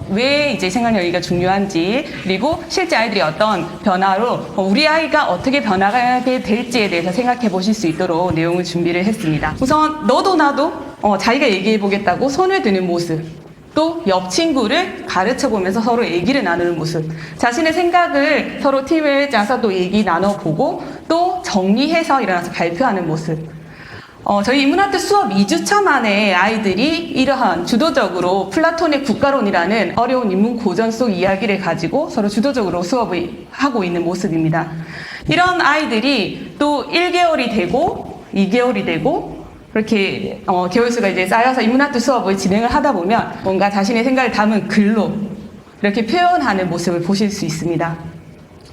왜 이제 생각력이 중요한지, 그리고 실제 아이들이 어떤 변화로 우리 아이가 어떻게 변화하게 될지에 대해서 생각해 보실 수 있도록 내용을 준비를 했습니다. 우선 너도 나도 자기가 얘기해 보겠다고 손을 드는 모습, 또 옆 친구를 가르쳐 보면서 서로 얘기를 나누는 모습, 자신의 생각을 서로 팀을 짜서 또 얘기 나눠보고 또 정리해서 일어나서 발표하는 모습. 저희 인문학교 수업 2주차 만에 아이들이 이러한 주도적으로 플라톤의 국가론이라는 어려운 인문 고전 속 이야기를 가지고 서로 주도적으로 수업을 하고 있는 모습입니다. 이런 아이들이 또 1개월이 되고 2개월이 되고 그렇게 개월수가 이제 쌓여서 인문학교 수업을 진행을 하다 보면 뭔가 자신의 생각을 담은 글로 이렇게 표현하는 모습을 보실 수 있습니다.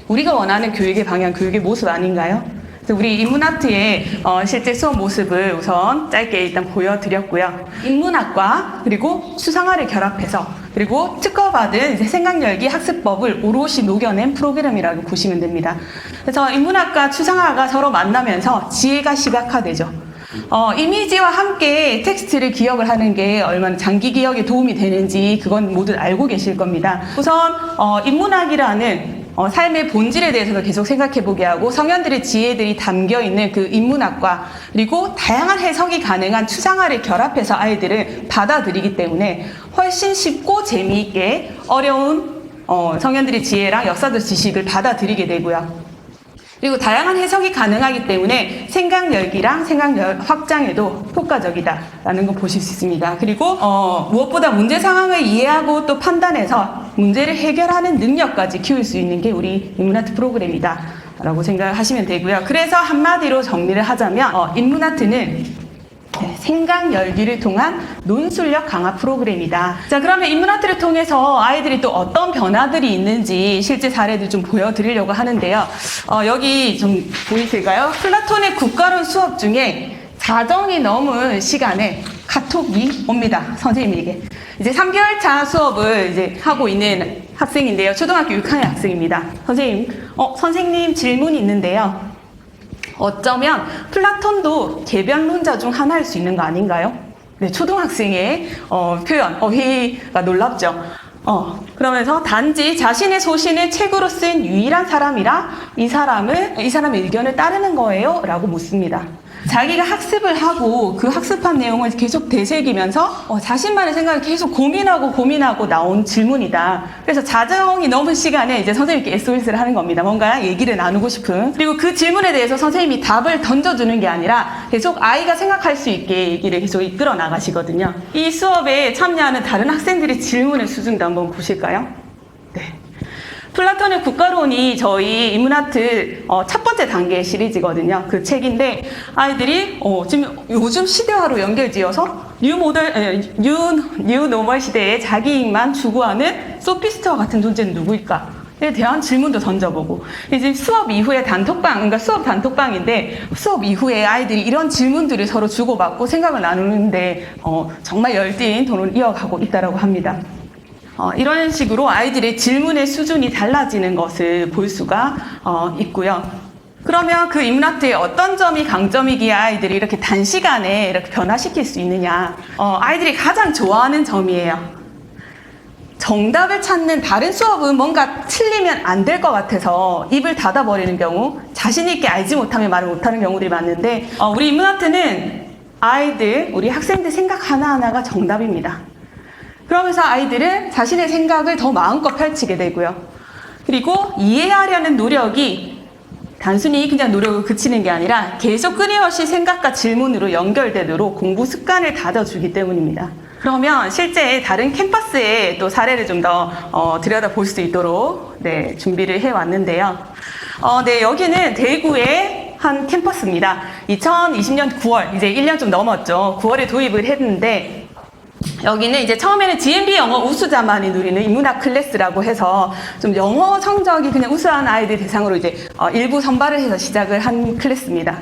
우리가 원하는 교육의 방향, 교육의 모습 아닌가요? 우리 인문아트의 실제 수업 모습을 우선 짧게 일단 보여드렸고요. 인문학과 그리고 추상화를 결합해서 그리고 특허받은 이제 생각열기 학습법을 오롯이 녹여낸 프로그램이라고 보시면 됩니다. 그래서 인문학과 추상화가 서로 만나면서 지혜가 시각화되죠. 이미지와 함께 텍스트를 기억을 하는 게 얼마나 장기 기억에 도움이 되는지 그건 모두 알고 계실 겁니다. 우선 인문학이라는 삶의 본질에 대해서도 계속 생각해보게 하고 성현들의 지혜들이 담겨있는 그 인문학과 그리고 다양한 해석이 가능한 추상화를 결합해서 아이들을 받아들이기 때문에 훨씬 쉽고 재미있게 어려운 성현들의 지혜랑 역사적 지식을 받아들이게 되고요. 그리고 다양한 해석이 가능하기 때문에 생각 열기랑 생각 확장에도 효과적이다라는 거 보실 수 있습니다. 그리고 무엇보다 문제 상황을 이해하고 또 판단해서 문제를 해결하는 능력까지 키울 수 있는 게 우리 인문아트 프로그램이다라고 생각하시면 되고요. 그래서 한마디로 정리를 하자면 인문아트는 생각 열기를 통한 논술력 강화 프로그램이다. 자, 그러면 인문아트를 통해서 아이들이 또 어떤 변화들이 있는지 실제 사례들 좀 보여드리려고 하는데요. 여기 좀 보이실까요? 플라톤의 국가론 수업 중에 4정이 넘은 시간에 카톡이 옵니다. 선생님에게. 이제 3개월 차 수업을 이제 하고 있는 학생인데요. 초등학교 6학년 학생입니다. 선생님 질문이 있는데요. 어쩌면 플라톤도 개변론자 중 하나일 수 있는 거 아닌가요? 네, 초등학생의 표현, 회의가 놀랍죠. 그러면서 단지 자신의 소신을 책으로 쓴 유일한 사람이라 이 사람의 의견을 따르는 거예요? 라고 묻습니다. 자기가 학습을 하고 그 학습한 내용을 계속 되새기면서 자신만의 생각을 계속 고민하고 나온 질문이다. 그래서 자정이 넘은 시간에 이제 선생님께 SOS를 하는 겁니다. 뭔가 얘기를 나누고 싶은. 그리고 그 질문에 대해서 선생님이 답을 던져주는 게 아니라 계속 아이가 생각할 수 있게 얘기를 계속 이끌어 나가시거든요. 이 수업에 참여하는 다른 학생들의 질문의 수준도 한번 보실까요? 네. 플라톤의 국가론이 저희 인문아트 첫 번째 단계 시리즈거든요. 그 책인데 아이들이 지금 요즘 시대화로 연결지어서 뉴 노멀 시대에 자기 이익만 추구하는 소피스트와 같은 존재는 누구일까? 에 대한 질문도 던져보고 이제 수업 이후에 그러니까 수업 단톡방인데 수업 이후에 아이들이 이런 질문들을 서로 주고받고 생각을 나누는데 정말 열띤 토론을 이어가고 있다고 합니다. 이런 식으로 아이들의 질문의 수준이 달라지는 것을 볼 수가 있고요. 그러면 그 인문아트의 어떤 점이 강점이기에 아이들이 이렇게 단시간에 이렇게 변화시킬 수 있느냐. 아이들이 가장 좋아하는 점이에요. 정답을 찾는 다른 수업은 뭔가 틀리면 안 될 것 같아서 입을 닫아버리는 경우, 자신 있게 알지 못하면 말을 못하는 경우들이 많은데 우리 인문아트는 우리 학생들 생각 하나하나가 정답입니다. 그러면서 아이들은 자신의 생각을 더 마음껏 펼치게 되고요. 그리고 이해하려는 노력이 단순히 그냥 노력을 그치는 게 아니라 계속 끊임없이 생각과 질문으로 연결되도록 공부 습관을 다져주기 때문입니다. 그러면 실제 다른 캠퍼스의 또 사례를 좀 더 들여다볼 수 있도록 준비를 해왔는데요. 여기는 대구의 한 캠퍼스입니다. 2020년 9월, 이제 1년 좀 넘었죠. 9월에 도입을 했는데 여기는 이제 처음에는 GMB 영어 우수자만이 누리는 인문학 클래스라고 해서 좀 영어 성적이 그냥 우수한 아이들 대상으로 이제 일부 선발을 해서 시작을 한 클래스입니다.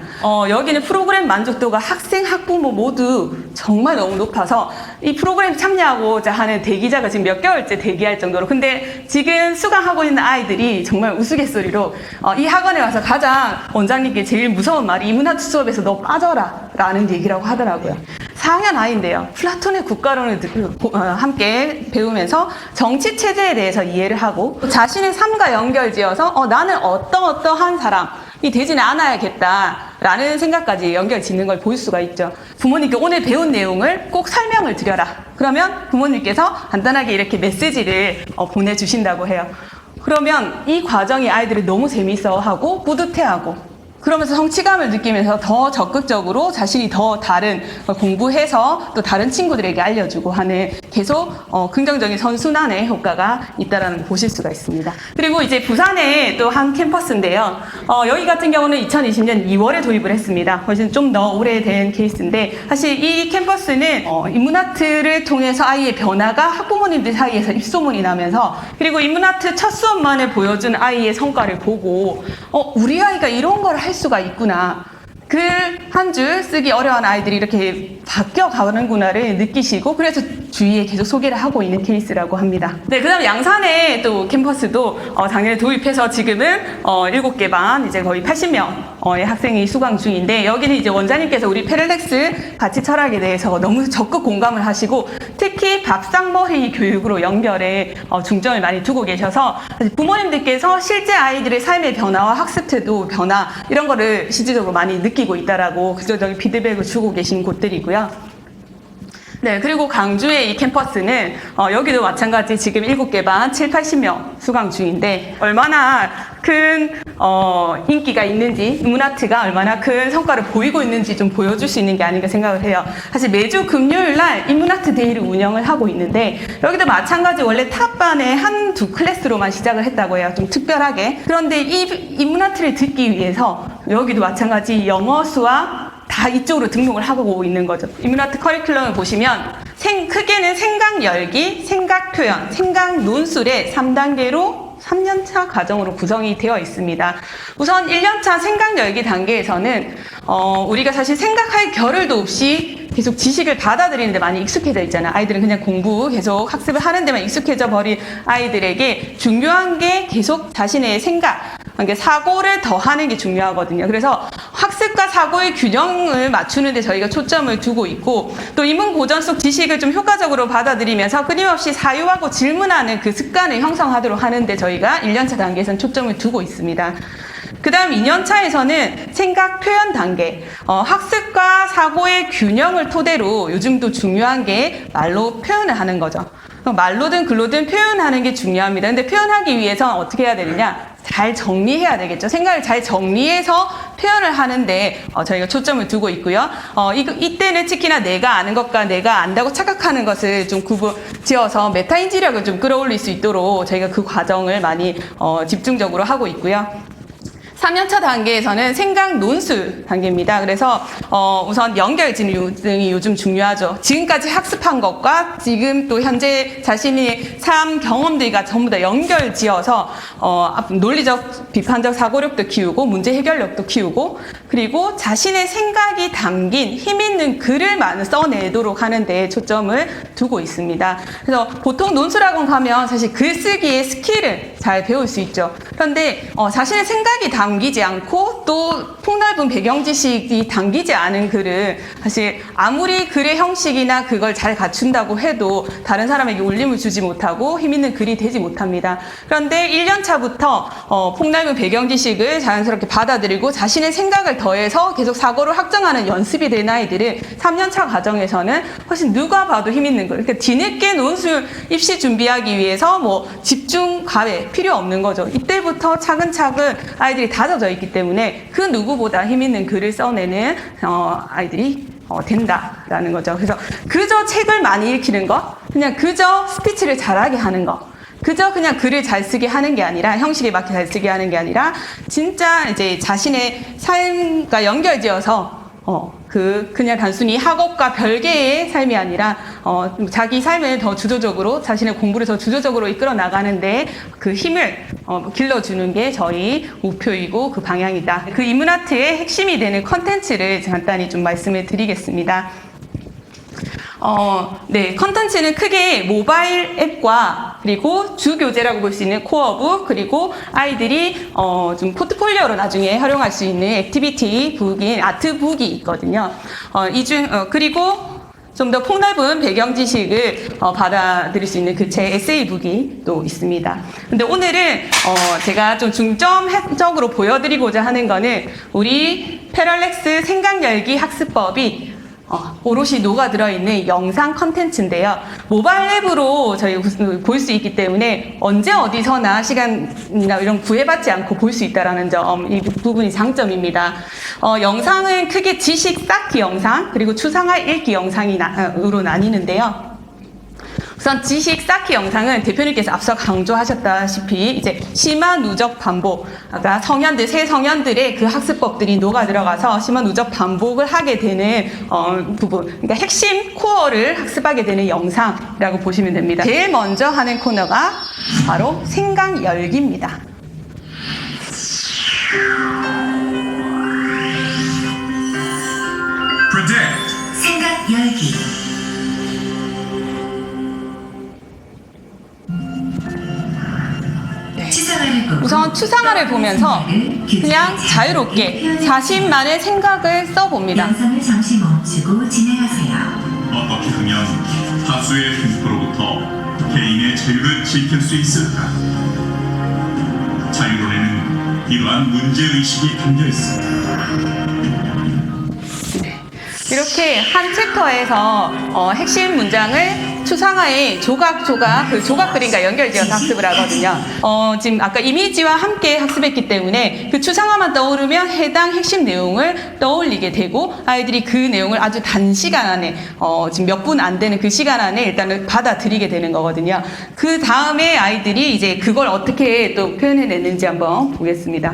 여기는 프로그램 만족도가 학생, 학부모 모두 정말 너무 높아서 이 프로그램 참여하고자 하는 대기자가 지금 몇 개월째 대기할 정도로, 근데 지금 수강하고 있는 아이들이 정말 우스갯소리로 이 학원에 와서 가장 원장님께 제일 무서운 말이 인문학 수업에서 너 빠져라 라는 얘기라고 하더라고요. 4학년 아이인데요. 플라톤의 국가론을 함께 배우면서 정치 체제에 대해서 이해를 하고 자신의 삶과 연결지어서 나는 어떠한 사람이 되지는 않아야겠다라는 생각까지 연결 짓는 걸 볼 수가 있죠. 부모님께 오늘 배운 내용을 꼭 설명을 드려라. 그러면 부모님께서 간단하게 이렇게 메시지를 보내주신다고 해요. 그러면 이 과정이 아이들이 너무 재미있어하고 뿌듯해하고 그러면서 성취감을 느끼면서 더 적극적으로 자신이 더 다른 공부해서 또 다른 친구들에게 알려주고 하는 계속 긍정적인 선순환의 효과가 있다는 걸 보실 수가 있습니다. 그리고 이제 부산에 또 한 캠퍼스인데요. 여기 같은 경우는 2020년 2월에 도입을 했습니다. 훨씬 좀 더 오래된 케이스인데 사실 이 캠퍼스는 인문아트를 통해서 아이의 변화가 학부모님들 사이에서 입소문이 나면서 그리고 인문아트 첫 수업만을 보여준 아이의 성과를 보고 우리 아이가 이런 걸 할 수가 있구나. 글 한 줄 쓰기 어려운 아이들이 이렇게 바뀌어 가는구나를 느끼시고 그래서 주위에 계속 소개를 하고 있는 케이스라고 합니다. 네, 그 다음 양산의 또 캠퍼스도 작년에 도입해서 지금은 7개 반 이제 거의 80명의 학생이 수강 중인데 여기는 이제 원장님께서 우리 페를렉스 가치 철학에 대해서 너무 적극 공감을 하시고 특히 밥상머리 교육으로 연결에 중점을 많이 두고 계셔서 부모님들께서 실제 아이들의 삶의 변화와 학습 태도 변화 이런 거를 실질적으로 많이 느끼고 있다라고 긍정적인 피드백을 주고 계신 곳들이고요. 네, 그리고 강주의 이 캠퍼스는 여기도 마찬가지 지금 7개 반 80명 수강 중인데 얼마나 큰 인기가 있는지 인문아트가 얼마나 큰 성과를 보이고 있는지 좀 보여줄 수 있는 게 아닌가 생각을 해요. 사실 매주 금요일 날 인문아트 데이를 운영을 하고 있는데 여기도 마찬가지 원래 탑반에 한두 클래스로만 시작을 했다고 해요. 좀 특별하게. 그런데 이 인문아트를 듣기 위해서 여기도 마찬가지 영어, 수학 다 이쪽으로 등록을 하고 있는 거죠. 인문아트 커리큘럼을 보시면 크게는 생각 열기, 생각 표현, 생각 논술의 3단계로 3년차 과정으로 구성이 되어 있습니다. 우선 1년차 생각 열기 단계에서는 우리가 사실 생각할 겨를도 없이 계속 지식을 받아들이는데 많이 익숙해져 있잖아요. 아이들은 그냥 공부 계속 학습을 하는 데만 익숙해져 버린 아이들에게 중요한 게 계속 자신의 생각, 그러니까 사고를 더하는 게 중요하거든요. 그래서 학습과 사고의 균형을 맞추는 데 저희가 초점을 두고 있고 또 인문 고전 속 지식을 좀 효과적으로 받아들이면서 끊임없이 사유하고 질문하는 그 습관을 형성하도록 하는데 저희가 1년차 단계에서는 초점을 두고 있습니다. 그 다음 2년차에서는 생각 표현 단계, 학습과 사고의 균형을 토대로 요즘도 중요한 게 말로 표현을 하는 거죠. 말로든 글로든 표현하는 게 중요합니다. 근데 표현하기 위해서 어떻게 해야 되느냐? 잘 정리해야 되겠죠. 생각을 잘 정리해서 표현을 하는데 저희가 초점을 두고 있고요. 이때는 특히나 내가 아는 것과 내가 안다고 착각하는 것을 좀 지어서 메타인지력을 좀 끌어올릴 수 있도록 저희가 그 과정을 많이 집중적으로 하고 있고요. 3년차 단계에서는 생각 논술 단계입니다. 그래서 우선 연결 등이 요즘 중요하죠. 지금까지 학습한 것과 지금 또 현재 자신의 삶 경험들과 전부 다 연결 지어서 논리적 비판적 사고력도 키우고 문제 해결력도 키우고 그리고 자신의 생각이 담긴 힘 있는 글을 많이 써내도록 하는 데 초점을 두고 있습니다. 그래서 보통 논술학원 가면 사실 글쓰기의 스킬을 잘 배울 수 있죠. 그런데 자신의 생각이 담기지 않고 또 폭넓은 배경 지식이 담기지 않은 글은 사실 아무리 글의 형식이나 그걸 잘 갖춘다고 해도 다른 사람에게 울림을 주지 못하고 힘 있는 글이 되지 못합니다. 그런데 1년차부터 폭넓은 배경 지식을 자연스럽게 받아들이고 자신의 생각을 더해서 계속 사고를 확정하는 연습이 된 아이들은 3년차 과정에서는 훨씬 누가 봐도 힘 있는 글. 그러니까 뒤늦게 논술 입시 준비하기 위해서 뭐 집중 과외 필요 없는 거죠. 이때부터 차근차근 아이들이 다져져 있기 때문에 그 누구보다 힘 있는 글을 써내는 아이들이 된다라는 거죠. 그래서 그저 책을 많이 읽히는 거, 그냥 그저 스피치를 잘하게 하는 거, 그저 그냥 글을 잘 쓰게 하는 게 아니라 형식에 맞게 잘 쓰게 하는 게 아니라 진짜 이제 자신의 삶과 연결지어서 그냥 단순히 학업과 별개의 삶이 아니라 자기 삶을 더 주도적으로 자신의 공부를 더 주도적으로 이끌어 나가는데 그 힘을 길러주는 게 저희 목표이고 그 방향이다. 그 인문아트의 핵심이 되는 컨텐츠를 간단히 좀 말씀을 드리겠습니다. 네, 컨텐츠는 크게 모바일 앱과 그리고 주 교재라고 볼 수 있는 코어북, 그리고 아이들이 좀 포트폴리오로 나중에 활용할 수 있는 액티비티 북인 아트북이 있거든요. 그리고 좀 더 폭넓은 배경 지식을 받아들일 수 있는 그 제 에세이북이 또 있습니다. 근데 오늘은 제가 좀 중점적으로 보여드리고자 하는 거는 우리 패럴렉스 생각열기 학습법이 오롯이 녹아들어 있는 영상 컨텐츠인데요. 모바일 앱으로 저희 볼 수 있기 때문에 언제 어디서나 시간이나 이런 구애받지 않고 볼 수 있다는 점, 이 부분이 장점입니다. 영상은 크게 지식 쌓기 영상, 그리고 추상화 읽기 영상으로 나뉘는데요. 우선 지식 쌓기 영상은 대표님께서 앞서 강조하셨다시피 이제 심화 누적 반복, 아까 새 성년들의 그 학습법들이 녹아 들어가서 심화 누적 반복을 하게 되는 부분, 그러니까 핵심 코어를 학습하게 되는 영상이라고 보시면 됩니다. 제일 먼저 하는 코너가 바로 생각 열기입니다. 생각 열기. 우선 추상화를 보면서 그냥 자유롭게 자신만의 생각을 써봅니다. 영상을 잠시 멈추고 진행하세요. 어떻게 하면 다수의 흉포로부터 개인의 자유를 지킬 수 있을까? 자유론에는 이러한 문제의식이 담겨 있습니다. 이렇게 한 챕터에서 핵심 문장을 추상화의 조각, 그 조각 그림과 연결지어서 학습을 하거든요. 지금 아까 이미지와 함께 학습했기 때문에 그 추상화만 떠오르면 해당 핵심 내용을 떠올리게 되고 아이들이 그 내용을 아주 단시간 안에 지금 몇 분 안 되는 그 시간 안에 일단은 받아들이게 되는 거거든요. 그 다음에 아이들이 이제 그걸 어떻게 또 표현해냈는지 한번 보겠습니다.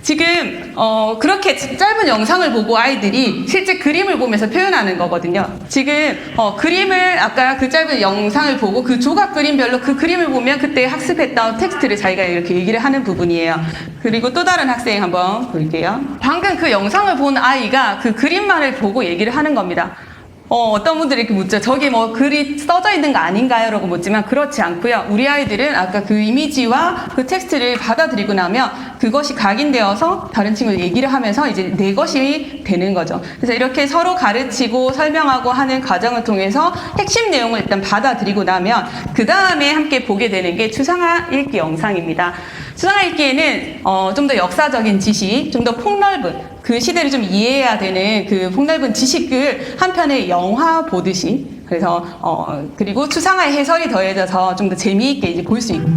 지금 그렇게 짧은 영상을 보고 아이들이 실제 그림을 보면서 표현하는 거거든요. 지금 그림을 아까 그 짧은 영상을 보고 그 조각 그림별로 그 그림을 보면 그때 학습했던 텍스트를 자기가 이렇게 얘기를 하는 부분이에요. 그리고 또 다른 학생 한번 볼게요. 방금 그 영상을 본 아이가 그 그림만을 보고 얘기를 하는 겁니다. 어떤 분들이 이렇게 묻죠. 저기 뭐 글이 써져 있는 거 아닌가요? 라고 묻지만 그렇지 않고요. 우리 아이들은 아까 그 이미지와 그 텍스트를 받아들이고 나면 그것이 각인되어서 다른 친구들 얘기를 하면서 이제 내 것이 되는 거죠. 그래서 이렇게 서로 가르치고 설명하고 하는 과정을 통해서 핵심 내용을 일단 받아들이고 나면 그 다음에 함께 보게 되는 게 추상화 읽기 영상입니다. 추상화 읽기에는 좀 더 역사적인 지식, 좀 더 폭넓은 그 시대를 좀 이해해야 되는 그 폭넓은 지식을 한 편의 영화 보듯이 그래서 그리고 추상화의 해설이 더해져서 좀 더 재미있게 이제 볼 수 있고.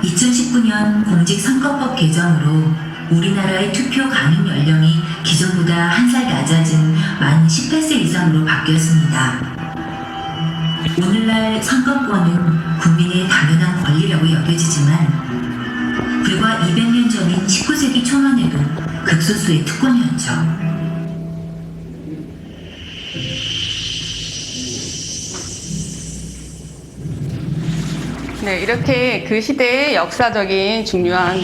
2019년 공직선거법 개정으로 우리나라의 투표 가능 연령이 기존보다 1살 낮아진 만 18세 이상으로 바뀌었습니다. 오늘날 선거권은 국민의 당연한 권리라고 여겨지지만 불과 200년 전인 19세기 초만 해도 극소수의 특권이었죠. 네, 이렇게 그 시대의 역사적인 중요한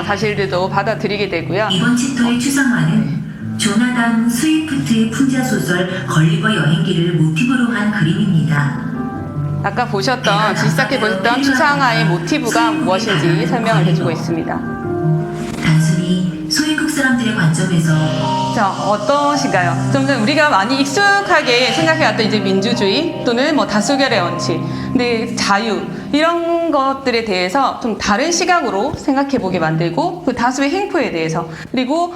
사실들도 받아들이게 되고요. 이번 챕터의 추상화는 조나단 스위프트의 풍자소설 걸리버 여행기를 모티브로 한 그림입니다. 아까 보셨던, 지식사키 보셨던 추상화의 모티브가 무엇인지 설명을 해주고 있습니다. 단순히 소인국 사람들의 관점에서 자, 어떠신가요? 좀 더 우리가 많이 익숙하게 생각해왔던 이제 민주주의 또는 뭐 다수결의 원칙, 근데 자유 이런 것들에 대해서 좀 다른 시각으로 생각해보게 만들고 그 다수의 행포에 대해서 그리고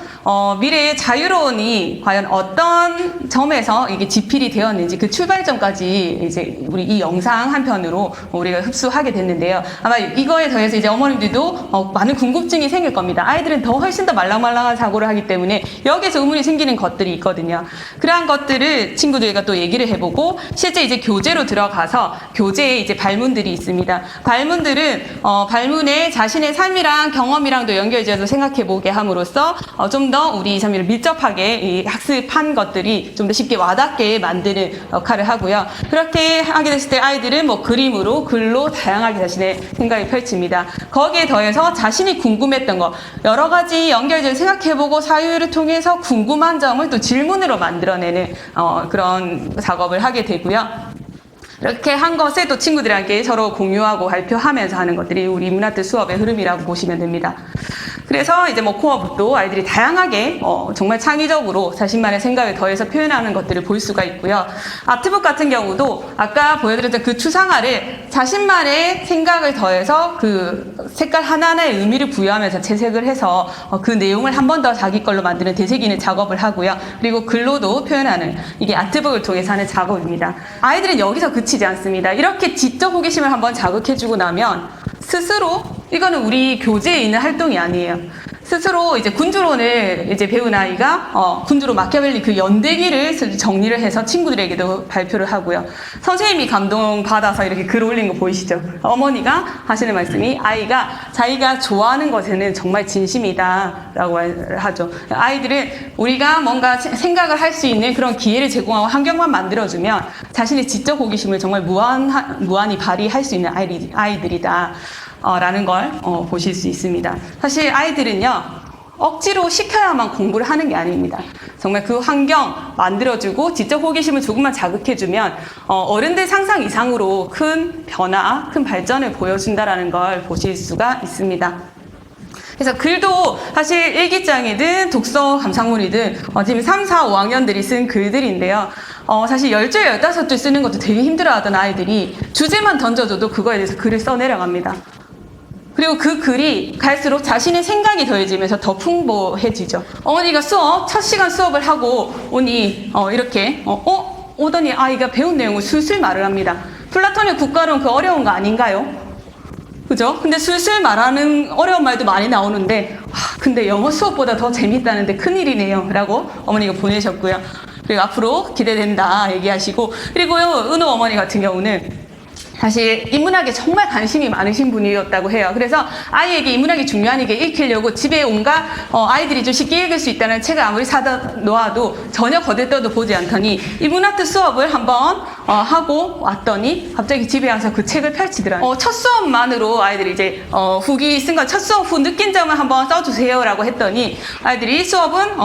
미래의 자유론이 과연 어떤 점에서 이게 지필이 되었는지 그 출발점까지 이제 우리 이 영상 한 편으로 우리가 흡수하게 됐는데요. 아마 이거에 더해서 이제 어머님들도 많은 궁금증이 생길 겁니다. 아이들은 더 훨씬 더 말랑말랑한 사고를 하기 때문에 여기서 의문이 생기는 것들이 있거든요. 그러한 것들을 친구들과 또 얘기를 해보고 실제 이제 교재로 들어가서 교재에 이제 발문들이 있습니다. 있습니다. 발문들은 발문에 자신의 삶이랑 경험이랑도 연결지어서 생각해보게 함으로써 좀 더 우리 231을 밀접하게 이 학습한 것들이 좀 더 쉽게 와닿게 만드는 역할을 하고요. 그렇게 하게 됐을 때 아이들은 뭐 그림으로, 글로 다양하게 자신의 생각을 펼칩니다. 거기에 더해서 자신이 궁금했던 거, 여러 가지 연결지을 생각해보고 사유를 통해서 궁금한 점을 또 질문으로 만들어내는 그런 작업을 하게 되고요. 이렇게 한 것을 또 친구들에게 서로 공유하고 발표하면서 하는 것들이 우리 인문아트 수업의 흐름이라고 보시면 됩니다. 그래서 이제 뭐 코어북도 아이들이 다양하게 정말 창의적으로 자신만의 생각을 더해서 표현하는 것들을 볼 수가 있고요. 아트북 같은 경우도 아까 보여드렸던 그 추상화를 자신만의 생각을 더해서 그 색깔 하나하나의 의미를 부여하면서 채색을 해서 그 내용을 한 번 더 자기 걸로 만드는 되새기는 작업을 하고요. 그리고 글로도 표현하는 이게 아트북을 통해서 하는 작업입니다. 아이들은 여기서 그치지 않습니다. 이렇게 지적 호기심을 한번 자극해주고 나면 스스로 이거는 우리 교재에 있는 활동이 아니에요. 스스로 이제 군주론을 이제 배운 아이가 군주론 마키아벨리 그 연대기를 정리를 해서 친구들에게도 발표를 하고요. 선생님이 감동받아서 이렇게 글 올린 거 보이시죠? 어머니가 하시는 말씀이 아이가 자기가 좋아하는 것에는 정말 진심이다 라고 하죠. 아이들은 우리가 뭔가 생각을 할 수 있는 그런 기회를 제공하고 환경만 만들어주면 자신의 지적 호기심을 정말 무한히 발휘할 수 있는 아이들이다. 라는 걸 보실 수 있습니다. 사실 아이들은요 억지로 시켜야만 공부를 하는 게 아닙니다. 정말 그 환경 만들어주고 지적 호기심을 조금만 자극해주면 어른들 상상 이상으로 큰 변화, 큰 발전을 보여준다라는 걸 보실 수가 있습니다. 그래서 글도 사실 일기장이든 독서 감상문이든 지금 3, 4, 5학년들이 쓴 글들인데요. 사실 10줄, 15줄 쓰는 것도 되게 힘들어하던 아이들이 주제만 던져줘도 그거에 대해서 글을 써내려갑니다. 그리고 그 글이 갈수록 자신의 생각이 더해지면서 더 풍부해지죠. 어머니가 첫 시간 수업을 하고 오니 이렇게 오더니 아이가 배운 내용을 술술 말을 합니다. 플라톤의 국가론 그 어려운 거 아닌가요? 그죠? 근데 술술 말하는 어려운 말도 많이 나오는데 근데 영어 수업보다 더 재밌다는데 큰일이네요 라고 어머니가 보내셨고요. 그리고 앞으로 기대된다 얘기하시고, 그리고요 은호 어머니 같은 경우는 사실 인문학에 정말 관심이 많으신 분이었다고 해요. 그래서 아이에게 인문학이 중요한 게 읽히려고 집에 온갖 아이들이 좀 쉽게 읽을 수 있다는 책을 아무리 사다 놓아도 전혀 거들떠도 보지 않더니 인문아트 수업을 한번 하고 왔더니 갑자기 집에 와서 그 책을 펼치더라고요. 첫 수업만으로 아이들이 이제 후기 쓴 거 첫 수업 후 느낀 점을 한번 써주세요 라고 했더니 아이들이 수업은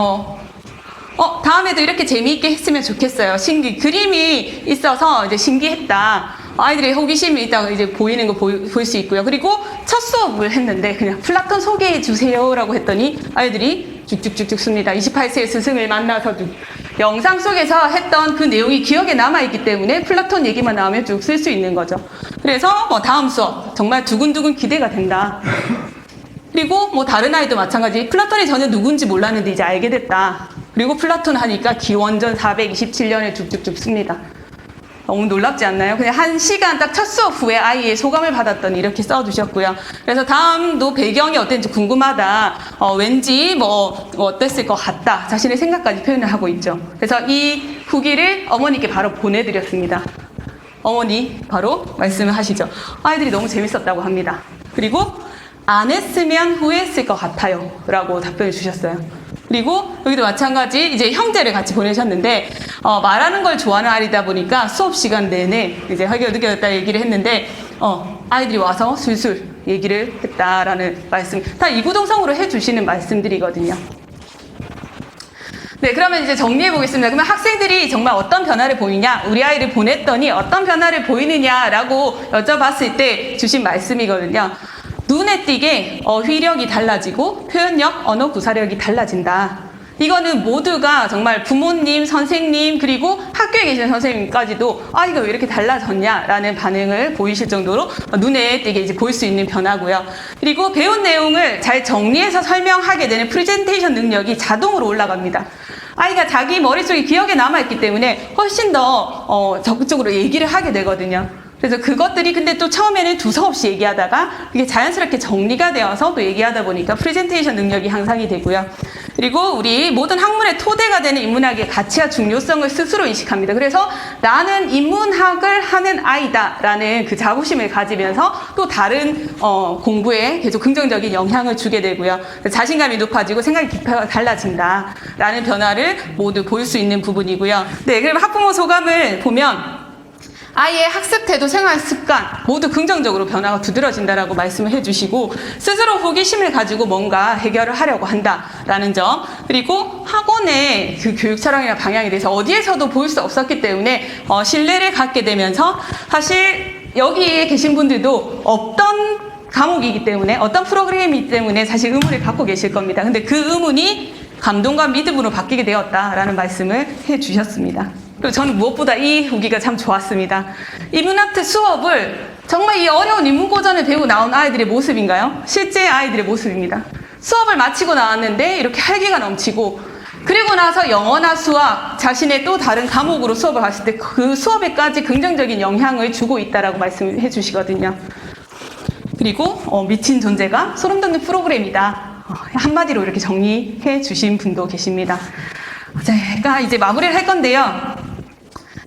다음에도 이렇게 재미있게 했으면 좋겠어요. 그림이 있어서 이제 신기했다. 아이들의 호기심이 있다고 이제 보이는 거 볼 수 있고요. 그리고 첫 수업을 했는데 그냥 플라톤 소개해 주세요 라고 했더니 아이들이 쭉쭉쭉쭉 씁니다. 28세의 스승을 만나서 영상 속에서 했던 그 내용이 기억에 남아있기 때문에 플라톤 얘기만 나오면 쭉 쓸 수 있는 거죠. 그래서 다음 수업 정말 두근두근 기대가 된다. 그리고 다른 아이도 마찬가지. 플라톤이 전혀 누군지 몰랐는데 이제 알게 됐다. 그리고 플라톤 하니까 기원전 427년에 쭉쭉쭉 씁니다. 너무 놀랍지 않나요? 그냥 1시간 딱 첫 수업 후에 아이의 소감을 받았더니 이렇게 써주셨고요. 그래서 다음도 배경이 어땠는지 궁금하다. 왠지 어땠을 것 같다. 자신의 생각까지 표현을 하고 있죠. 그래서 이 후기를 어머니께 바로 보내드렸습니다. 어머니 바로 말씀을 하시죠. 아이들이 너무 재밌었다고 합니다. 그리고 안 했으면 후회했을 것 같아요 라고 답변을 주셨어요. 그리고 여기도 마찬가지 이제 형제를 같이 보내셨는데 말하는 걸 좋아하는 아이다 보니까 수업 시간 내내 이제 하기가 느껴졌다 얘기를 했는데 아이들이 와서 술술 얘기를 했다라는 말씀, 다 이구동성으로 해주시는 말씀들이거든요. 네, 그러면 이제 정리해 보겠습니다. 그러면 학생들이 정말 어떤 변화를 보이냐, 우리 아이를 보냈더니 어떤 변화를 보이느냐라고 여쭤봤을 때 주신 말씀이거든요. 눈에 띄게 어휘력이 달라지고 표현력, 언어 구사력이 달라진다. 이거는 모두가 정말 부모님, 선생님, 그리고 학교에 계신 선생님까지도 이거 왜 이렇게 달라졌냐라는 반응을 보이실 정도로 눈에 띄게 이제 볼 수 있는 변화고요. 그리고 배운 내용을 잘 정리해서 설명하게 되는 프레젠테이션 능력이 자동으로 올라갑니다. 아이가 자기 머릿속에 기억에 남아있기 때문에 훨씬 더 적극적으로 얘기를 하게 되거든요. 그래서 그것들이 근데 또 처음에는 두서없이 얘기하다가 이게 자연스럽게 정리가 되어서 또 얘기하다 보니까 프레젠테이션 능력이 향상이 되고요. 그리고 우리 모든 학문의 토대가 되는 인문학의 가치와 중요성을 스스로 인식합니다. 그래서 나는 인문학을 하는 아이다라는 그 자부심을 가지면서 또 다른 공부에 계속 긍정적인 영향을 주게 되고요. 자신감이 높아지고 생각이 깊이가 달라진다라는 변화를 모두 볼 수 있는 부분이고요. 네, 그럼 학부모 소감을 보면 아이의 학습 태도, 생활 습관 모두 긍정적으로 변화가 두드러진다라고 말씀을 해주시고 스스로 호기심을 가지고 뭔가 해결을 하려고 한다라는 점, 그리고 학원의 그 교육 철학이나 방향에 대해서 어디에서도 볼 수 없었기 때문에 신뢰를 갖게 되면서 사실 여기에 계신 분들도 없던 과목이기 때문에 어떤 프로그램이기 때문에 사실 의문을 갖고 계실 겁니다. 근데 그 의문이 감동과 믿음으로 바뀌게 되었다라는 말씀을 해주셨습니다. 그리고 저는 무엇보다 이 후기가 참 좋았습니다. 인문학트 수업을 정말 이 어려운 인문고전을 배우고 나온 아이들의 모습인가요? 실제 아이들의 모습입니다. 수업을 마치고 나왔는데 이렇게 활기가 넘치고, 그리고 나서 영어나 수학, 자신의 또 다른 과목으로 수업을 갔을 때 그 수업에까지 긍정적인 영향을 주고 있다라고 말씀을 해주시거든요. 그리고 미친 존재가 소름 돋는 프로그램이다. 한마디로 이렇게 정리해 주신 분도 계십니다. 제가 이제 마무리를 할 건데요.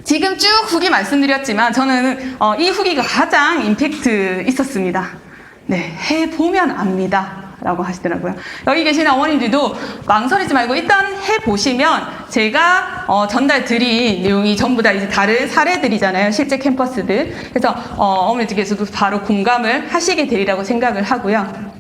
지금 쭉 후기 말씀드렸지만 저는 이 후기가 가장 임팩트 있었습니다. 네, 해보면 압니다 라고 하시더라고요. 여기 계시는 어머님들도 망설이지 말고 일단 해보시면 제가 전달 드린 내용이 전부 다 이제 다른 사례들이잖아요. 실제 캠퍼스들. 그래서 어머니들께서도 바로 공감을 하시게 되리라고 생각을 하고요.